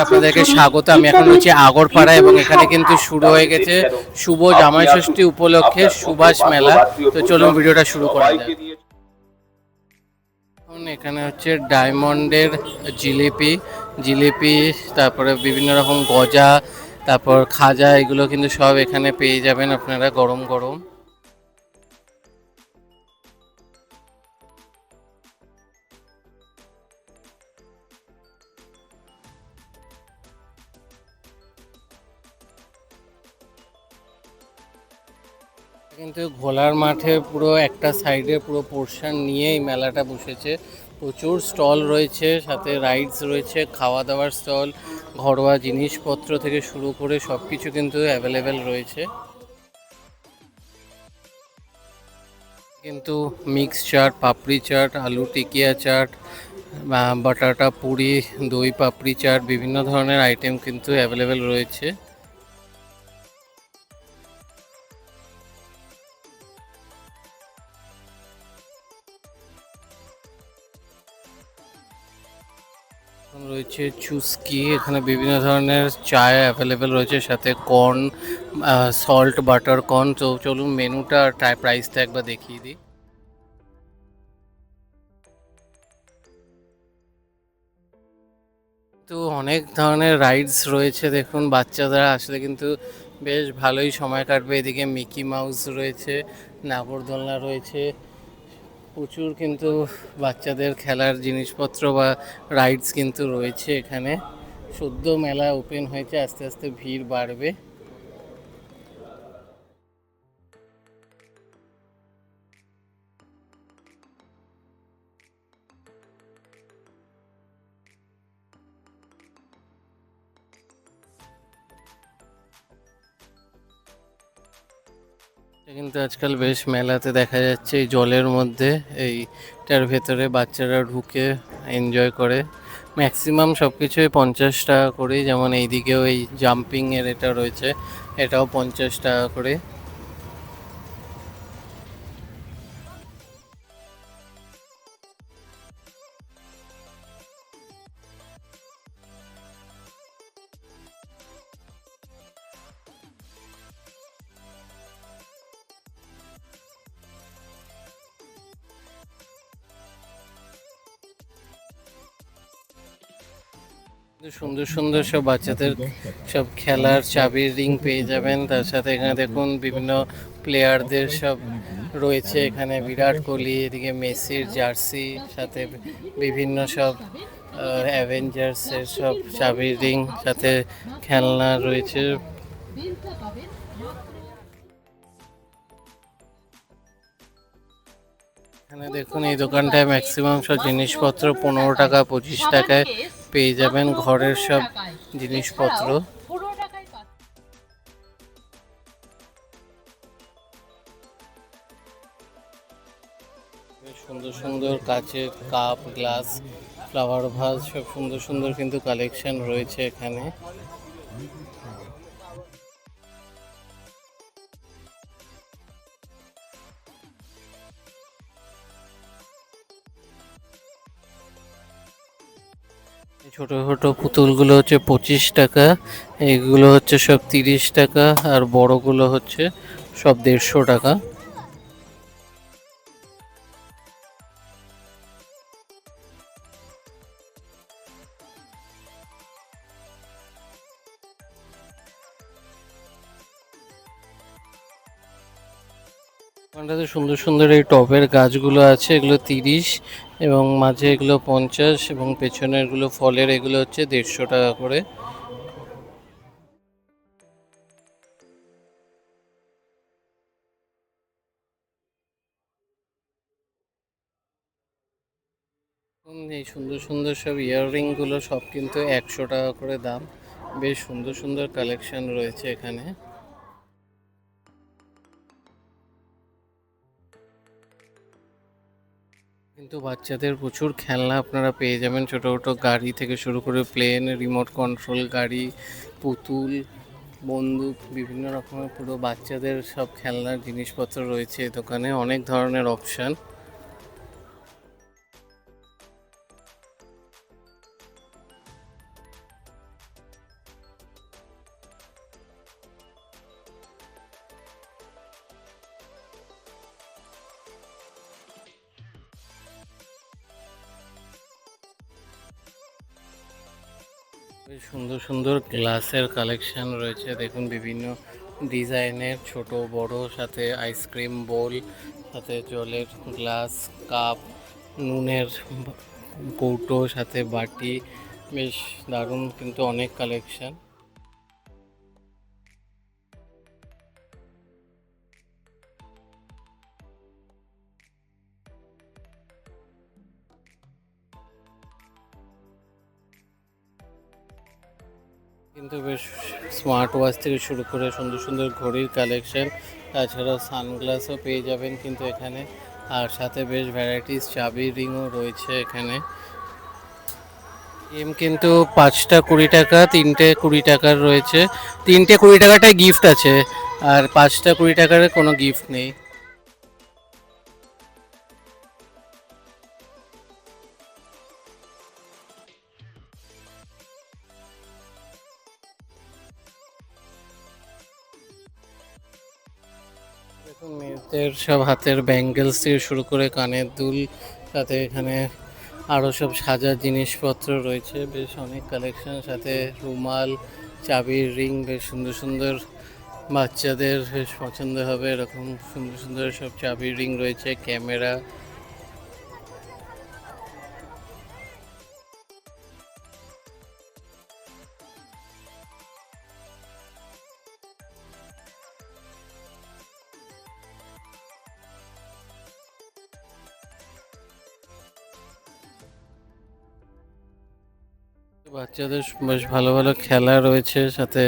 আপনাদেরকে স্বাগত। আমি এখন রয়েছি আগরপাড়া এবং এখানে কিন্তু শুরু হয়ে গেছে শুভ জামাই ষষ্ঠী উপলক্ষে সুভাষ মেলা। তো চলুন ভিডিওটা শুরু করা যাক। এখানে হচ্ছে ডায়মন্ডের জিলিপি জিলিপি তারপরে বিভিন্ন রকম গজা, তারপর খাজা, এগুলো কিন্তু সব এখানে পেয়ে যাবেন আপনারা গরম গরম। কিন্তু ঘোলার মাঠে পুরো একটা সাইডে পুরো পোর্শন নিয়ে এই মেলাটা বসেছে। প্রচুর স্টল রয়েছে, সাথে রাইডস রয়েছে, খাওয়া দাওয়ার স্টল, ঘরোয়া জিনিসপত্র থেকে শুরু করে সব কিছু কিন্তু অ্যাভেলেবেল রয়েছে। কিন্তু মিক্স চাট, পাপড়ি চাট, আলু টিকিয়া চাট, বাটাটা পুরি, দই পাপড়ি চাট, বিভিন্ন ধরনের আইটেম কিন্তু অ্যাভেলেবেল রয়েছে। রয়েছে চুস্কি, এখানে বিভিন্ন ধরনের চায় অ্যাভেলেবেল রয়েছে, সাথে কর্ন, সল্ট বাটার কর্ন। তো চলুন মেনুটা প্রাইসটা একবার দেখিয়ে দিই। তো অনেক ধরনের রাইডস রয়েছে, দেখুন বাচ্চাদের আসলে কিন্তু বেশ ভালোই সময় কাটবে। এদিকে মিকি মাউস রয়েছে, নাগরদোলনা রয়েছে, প্রচুর কিন্তু বাচ্চাদের খেলার জিনিসপত্র বা রাইডস কিন্তু রয়েছে এখানে। সদ্য মেলা ওপেন হয়েছে, আস্তে আস্তে ভিড় বাড়বে। কিন্তু আজকাল বেশ মেলাতে দেখা যাচ্ছে এই জলের মধ্যে, এইটার ভেতরে বাচ্চারা ঢুকে এনজয় করে। ম্যাক্সিমাম সব কিছুই 50 টাকা করেই, যেমন এইদিকেও এই জাম্পিং এর এটা রয়েছে, এটাও 50 টাকা করে। সুন্দর সুন্দর সব বাচ্চাদের সব খেলার চাবির রিং পেয়ে যাবেন। তার সাথে এখানে দেখুন বিভিন্ন প্লেয়ারদের সব রয়েছে, এখানে বিরাট কোহলি, এদিকে মেসির জার্সি, সাথে বিভিন্ন সব অ্যাভেঞ্জার্সের সব চাবির রিং, সাথে খেলনা রয়েছে। এখানে দেখুন এই দোকানটায় ম্যাক্সিমাম সব জিনিসপত্র 15 টাকা 25 টাকায় পেয়ে যাবেন, ঘরের সব জিনিসপত্র। সুন্দর সুন্দর কাচের কাপ, গ্লাস, ফ্লাওয়ার ভাস, সব সুন্দর সুন্দর কিন্তু কালেকশন রয়েছে এখানে। ছোট ছোট পুতুলগুলো হচ্ছে 25 টাকা, এইগুলো হচ্ছে সব 30 টাকা, আর বড়গুলো হচ্ছে সব 150 টাকা। ওখানটাতে সুন্দর সুন্দর এই টবের গাছগুলো আছে, এগুলো 30, এবং মাঝে এগুলো 50, এবং পেছনের এগুলো ফলের, এগুলো হচ্ছে 150 টাকা করে। এই সুন্দর সুন্দর সব ইয়াররিংগুলো সব কিন্তু 100 টাকা করে দাম। বেশ সুন্দর সুন্দর কালেকশন রয়েছে এখানে। কিন্তু বাচ্চাদের প্রচুর খেলনা আপনারা পেয়ে যাবেন, ছোট ছোট গাড়ি থেকে শুরু করে প্লেন, রিমোট কন্ট্রোল গাড়ি, পুতুল, বন্দুক, বিভিন্ন রকমের পুরো বাচ্চাদের সব খেলনার জিনিসপত্র রয়েছে এই দোকানে, অনেক ধরনের অপশান। বেশ সুন্দর সুন্দর গ্লাসের কালেকশন রয়েছে দেখুন, বিভিন্ন ডিজাইনের, ছোট বড়, সাথে আইসক্রিম বোল, সাথে জলের গ্লাস, কাপ, নুনের কৌটো, সাথে বাটি। বেশ দারুণ কিন্তু অনেক কালেকশন। কিন্তু বেশ স্মার্ট ওয়াচ থেকে শুরু করে সুন্দর সুন্দর ঘড়ির কালেকশন, তাছাড়াও সানগ্লাসও পেয়ে যাবেন কিন্তু এখানে। আর সাথে বেশ ভ্যারাইটিস চাবি রিংও রয়েছে এখানে। কিন্তু 5টা 20 টাকা, 3টে 20 টাকার রয়েছে। 3টে 20 টাকাটায় গিফট আছে, আর 5টা 20 টাকার কোনো গিফট নেই। দেখুন, মেয়েদের সব হাতের ব্যাঙ্গেলস থেকে শুরু করে কানের দুল, সাথে এখানে আরও সব সাজার জিনিসপত্র রয়েছে, বেশ অনেক কালেকশন। সাথে রুমাল, চাবির রিং, বেশ সুন্দর সুন্দর, বাচ্চাদের বেশ পছন্দ হবে এরকম সুন্দর সুন্দর সব চাবির রিং রয়েছে। ক্যামেরা, বাচ্চাদের বেশ ভালো ভালো খেলা রয়েছে, সাথে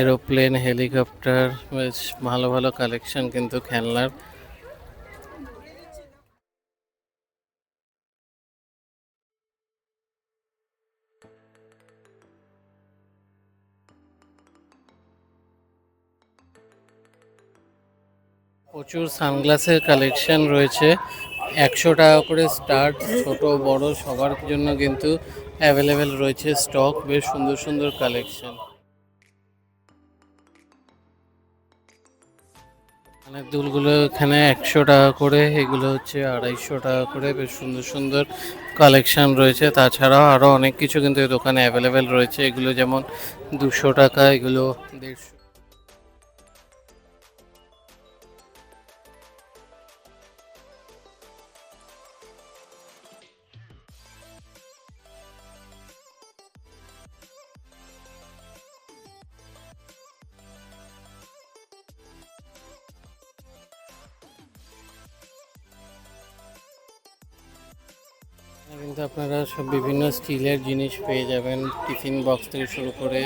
এরোপ্লেন, হেলিকপ্টার, বেশ ভালো ভালো কালেকশন কিন্তু খেলনার। প্রচুর সানগ্লাসের কালেকশন রয়েছে, 100 টাকা করে স্টার্ট, ছোট বড় সবার জন্য কিন্তু অ্যাভেলেবেল রয়েছে স্টক। বেশ সুন্দর সুন্দর কালেকশন। কানের দুলগুলো এখানে 100 টাকা করে, এগুলো হচ্ছে 250 টাকা করে। বেশ সুন্দর সুন্দর কালেকশন রয়েছে। তাছাড়াও আরও অনেক কিছু কিন্তু এই দোকানে অ্যাভেলেবেল রয়েছে, এগুলো যেমন 200 টাকা, এগুলো 150। কিন্তু আপনারা সব বিভিন্ন স্টিলের জিনিস পেয়ে যাবেন, টিফিন বক্স থেকে শুরু করে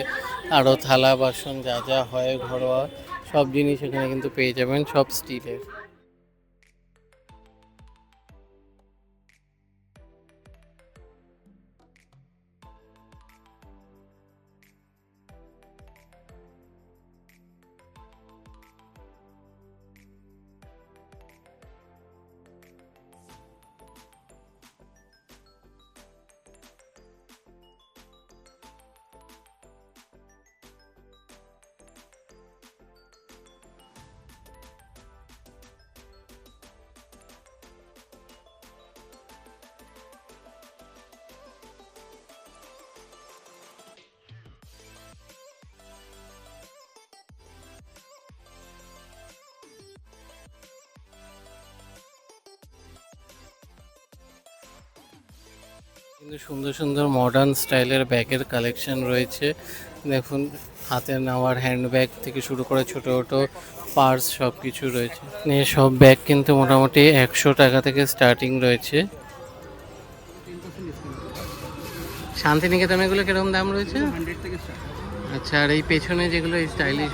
আরও থালা বাসন যা যা হয় ঘরোয়া, সব জিনিস এখানে কিন্তু পেয়ে যাবেন, সব স্টিলের। কিন্তু সুন্দর সুন্দর মডার্ন স্টাইলের ব্যাগের কালেকশন রয়েছে দেখুন, হাতে নেওয়ার হ্যান্ডব্যাগ থেকে শুরু করে ছোট ছোট পার্স সব কিছু রয়েছে। সব ব্যাগ কিন্তু মোটামুটি 100 টাকা থেকে স্টার্টিং রয়েছে। শান্তিনিকেতনে এগুলো কিরকম দাম রয়েছে? আচ্ছা, আর এই পেছনে যেগুলো স্টাইলিশ,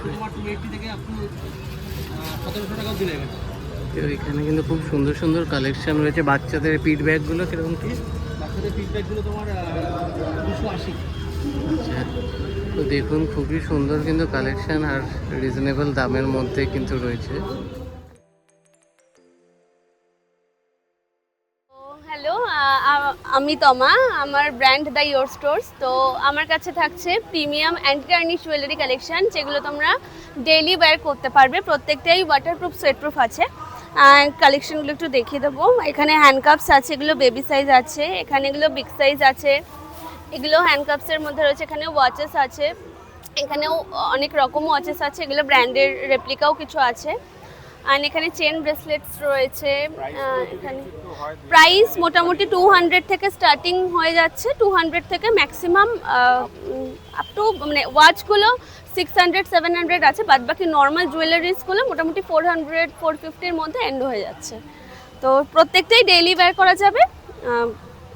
এখানে কিন্তু খুব সুন্দর সুন্দর কালেকশন রয়েছে। বাচ্চাদের পিট ব্যাগগুলো কিরকম কি? বাচ্চাদের পিট ব্যাগগুলো তোমার 280। আচ্ছা, তো দেখুন খুবই সুন্দর কিন্তু কালেকশন, আর রিজনেবল দামের মধ্যে কিন্তু রয়েছে। হ্যালো, আমি তমা। আমার ব্র্যান্ড দ্য ইয়োর স্টোর্স। তো আমার কাছে থাকছে premium anti tarnish jewellery collection, যেগুলো তোমরা ডেইলি ওয়্যার করতে পারবে। প্রত্যেকটাই ওয়াটারপ্রুফ, সোয়েটপ্রুফ আছে। কালেকশনগুলো একটু দেখিয়ে দেবো। এখানে হ্যান্ডকাপস আছে, এগুলো বেবি সাইজ আছে। এখানে এগুলো বিগ সাইজ আছে। এগুলো হ্যান্ডকাপসের মধ্যে রয়েছে, এখানে ওয়াচেস আছে, এখানেও অনেক রকম ওয়াচেস আছে, এগুলো ব্র্যান্ডের রেপ্লিকাও কিছু আছে। আর এখানে চেন ব্রেসলেটস রয়েছে। এখানে প্রাইস মোটামুটি 200 থেকে স্টার্টিং হয়ে যাচ্ছে, 200 থেকে ম্যাক্সিমাম আপ টু, মানে ওয়াচগুলো 600-700 আছে, বাদ বাকি নর্মাল জুয়েলারিসগুলো মোটামুটি 400-450-এর মধ্যে এন্ড হয়ে যাচ্ছে। তো প্রত্যেকটাই ডেইলি ওয়্যার করা যাবে।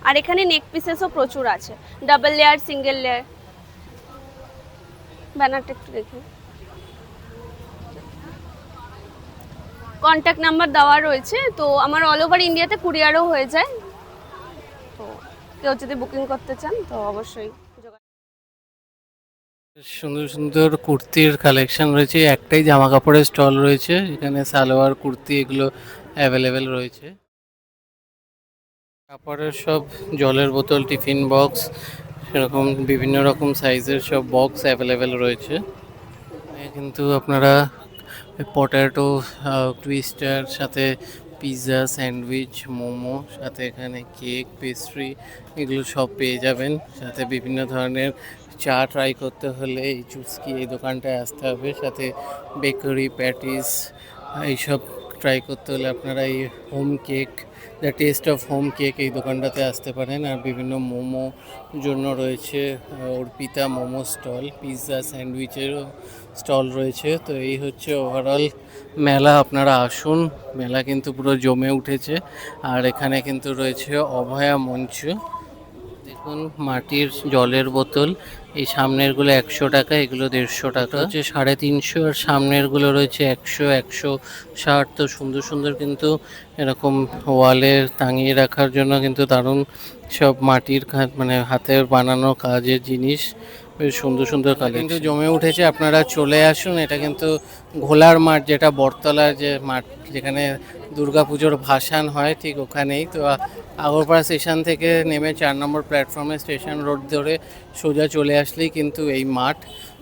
আর এখানে নেক পিসেসও প্রচুর আছে, ডাবল লেয়ার, সিঙ্গেল লেয়ার। ব্যানারটা একটু দেখি। কন্ট্যাক্ট নাম্বার দেওয়া রয়েছে, তো আমার অল ওভার ইন্ডিয়াতে কুরিয়ারও হয়ে যায়, তো কেউ যদি বুকিং করতে চান তো অবশ্যই সুন্দর সুন্দর কুর্তির কালেকশন রয়েছে, একটাই জামা কাপড়ের স্টল রয়েছে, এখানে সালোয়ার কুর্তি এগুলো অ্যাভেলেবেল রয়েছে। কাপড়ের সব জলের বোতল, টিফিন বক্স, সেরকম বিভিন্ন রকম সাইজের সব বক্স অ্যাভেলেবেল রয়েছে। কিন্তু আপনারা পটেটো টুইস্টার, সাথে পিৎজা, স্যান্ডউইচ, মোমো, সাথে এখানে কেক, পেস্ট্রি এগুলো সব পেয়ে যাবেন। সাথে বিভিন্ন ধরনের চা ট্রাই করতে হলে এই চুস্কি এই দোকানটায় আসতে হবে। সাথে বেকারি, প্যাটিস এইসব ট্রাই করতে হলে আপনারা এই home cake, the taste of home cake এই দোকানটাতে আসতে পারেন। আর বিভিন্ন মোমো জন্য রয়েছে অর্পিতা মোমো স্টল, পিৎজা স্যান্ডউইচেরও স্টল রয়েছে। তো এই হচ্ছে ওভারঅল মেলা, আপনারা আসুন, মেলা কিন্তু পুরো জমে উঠেছে। আর এখানে কিন্তু রয়েছে অভয়া মঞ্চ, দেখুন মাটির জলের বোতল, এই সামনেরগুলো 100 টাকা, এগুলো 150 টাকা হচ্ছে 350, আর সামনেরগুলো রয়েছে 100-160। তো সুন্দর সুন্দর কিন্তু এরকম ওয়ালে টাঙিয়ে রাখার জন্য কিন্তু দারুণ সব মাটির মানে হাতের বানানো কাজের জিনিস, বেশ সুন্দর সুন্দর কাজ কিন্তু জমে উঠেছে। আপনারা চলে আসুন, এটা কিন্তু ঘোলার মাঠ, যেটা বটতলার যে মাঠ যেখানে দুর্গাপুজোর ভাসান হয়, ঠিক ওখানেই। তো আগরপাড়া স্টেশন থেকে নেমে 4 নম্বর প্ল্যাটফর্মে স্টেশন রোড ধরে সোজা চলে আসলেই কিন্তু এই মাঠ।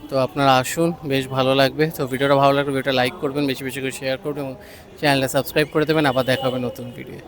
তো আপনারা আসুন, বেশ ভালো লাগবে। তো ভিডিওটা ভালো লাগলে ভিডিওটা লাইক করবেন, বেশি বেশি করে শেয়ার করবেন এবং চ্যানেলটা সাবস্ক্রাইব করে দেবেন। আবার দেখা হবে নতুন ভিডিও।